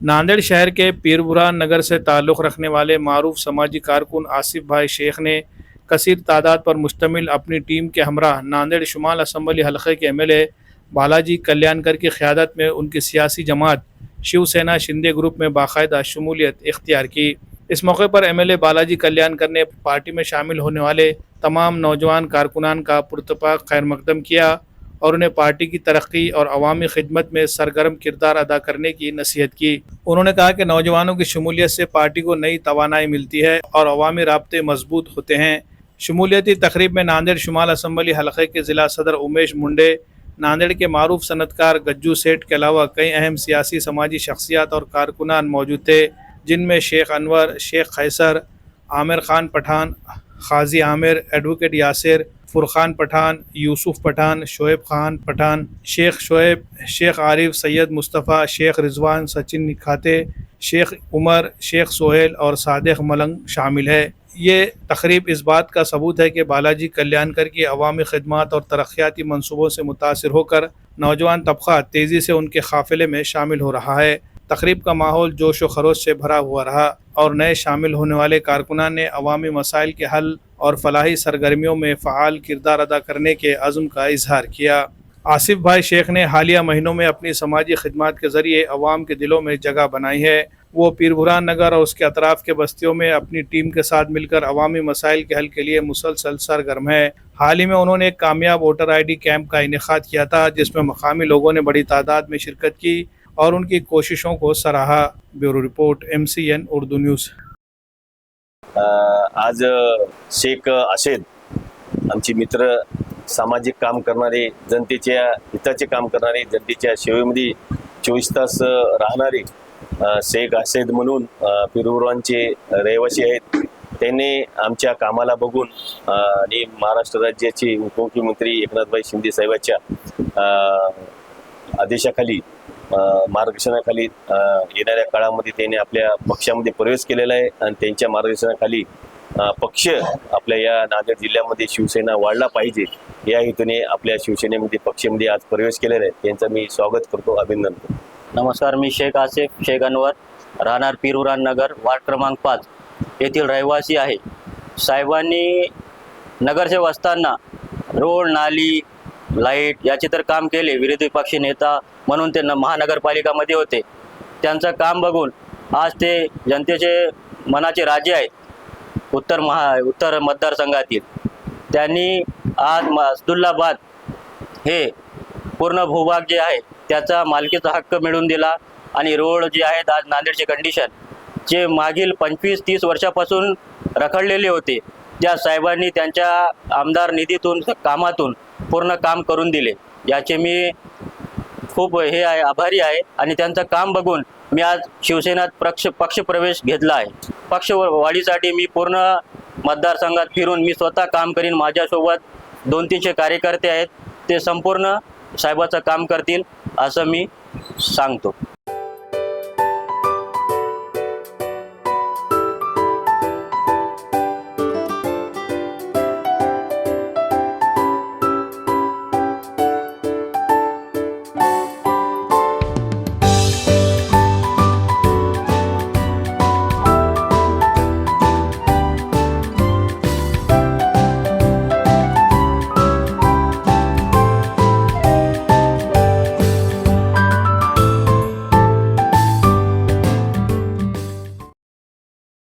नांदेड़ शहर के पीरबुरान नगर से ताल्लुक़ रखने वाले मारूफ समाजी कारकुन आसिफ भाई शेख ने कसीर तादाद पर मुश्तमिल अपनी टीम के हमरा नांदेड़ शुमाल असम्बली हलक़े के MLA बालाजी कल्याणकर की क़यादत में उनकी सियासी जमात शिवसेना शिंदे ग्रुप में बाकायदा शमूलियत इख्तियार की। इस मौके पर MLA बालाजी कल्याणकर ने पार्टी में शामिल होने वाले तमाम नौजवान कारकुनान का पुरतपाक खैर मकदम किया और उन्हें पार्टी की तरक्की और अवामी खिदमत में सरगर्म किरदार अदा करने की नसीहत की। उन्होंने कहा कि नौजवानों की शमूलियत से पार्टी को नई तवानाई मिलती है और अवामी राब्ते मजबूत होते हैं। शमूलियती तकरीब में नांदेड़ शुमाल असम्बली हलक़े के ज़िला सदर उमेश मुंडे, नांदेड़ के मारूफ सनतकार गज्जू सेठ के अलावा कई अहम सियासी समाजी शख्सियात और कारकुनान मौजूद थे, जिनमें शेख अनवर, शेख खैसर, आमिर खान पठान, खाजी आमिर, एडवोकेट यासिर, फुरखान पठान, यूसुफ पठान, शोएब खान पठान, शेख शोएब, शेख आरिफ, सैयद मुस्तफ़ा, शेख रिजवान, सचिन निखाते, शेख उमर, शेख सोहेल और सादिक मलंग शामिल है। ये तकरीब इस बात का सबूत है कि बालाजी कल्याणकर की अवामी खिदमत और तरक्याती मनसूबों से मुतासिर होकर नौजवान तबका तेज़ी से उनके काफ़िले में शामिल हो रहा है। तकरीब का माहौल जोश व खरोश से भरा हुआ रहा और नए शामिल होने वाले कारकुनान ने अवामी मसाइल के हल और फलाही सरगर्मियों में फ़आल किरदार अदा करने के अज़्म का इजहार किया। आसिफ भाई शेख ने हालिया महीनों में अपनी समाजी खिदमत के ज़रिए अवाम के दिलों में जगह बनाई है। वो पीरबुरान नगर और उसके अतराफ़ के बस्तियों में अपनी टीम के साथ मिलकर अवामी मसाइल के हल के लिए मुसलसल सरगर्म है। हाल ही में उन्होंने एक कामयाब वोटर ID कैंप का इनेकाद किया था, जिसमें मकामी लोगों ने बड़ी तादाद में शिरकत की और उनकी कोशिशों को सराहा। Bureau report MCN Urdu news. आज शेख आशेद आमचे मित्र, सामाजिक काम करणारे, जनतेच्या हिताचे काम करणारे, जनतेच्या सेवेमध्ये 24 तास राहणारे शेख आशेद म्हणून पीरबुरानचे रहिवासी आहेत। त्यांनी आमच्या कामाला बघून आणि महाराष्ट्र राज्याचे उपमुख्यमंत्री एकनाथभाई शिंदे साहेबांच्या आदेशाखाली, मार्गदर्शनाखाली येणाऱ्या काळामध्ये त्यांनी आपल्या पक्षामध्ये प्रवेश केलेला आहे आणि त्यांच्या मार्गदर्शनाखाली पक्ष आपल्या या नांदेड जिल्ह्यामध्ये शिवसेना वाढला पाहिजे या हेतूने आपल्या शिवसेनेमध्ये पक्षामध्ये आज प्रवेश केलेला आहे। त्यांचं मी स्वागत करतो, अभिनंदन करतो। नमस्कार, मी शेख आसिफ शेख अनवर, राहणार पीरबुरान नगर, वार्ड क्रमांक 5 येथील रहिवासी आहे। साहेबांनी नगरसेवक असताना रोड, नाली, लाईट याचे तर काम केले। विरोधी पक्ष नेता म्हणून ते महानगरपालिकामध्ये होते। त्यांचं काम बघून आज ते जनतेचे मनाचे राजे आहेत उत्तर मतदारसंघातील। त्यांनी आज अब्दुल्लाबाद हे पूर्ण भूभाग जे आहे त्याचा मालकीचा हक्क मिळवून दिला आणि रोड जे आहेत आज नांदेडचे कंडिशन जे मागील 25-30 वर्षापासून रखडलेले होते, त्या साहेबांनी त्यांच्या आमदार निधीतून कामातून पूर्ण काम करून दिले। याचे मी खूप आभारी आहे आणि त्यांचं काम बघून मी आज शिवसेनेत पक्षप्रवेश घेतला आहे। पक्षवाढीसाठी मी पूर्ण मतदारसंघात फिरून मी स्वतः काम करीन। माझ्यासोबत 200-300 कार्यकर्ते आहेत, ते संपूर्ण साहेबाचं काम करतील असं मी सांगतो।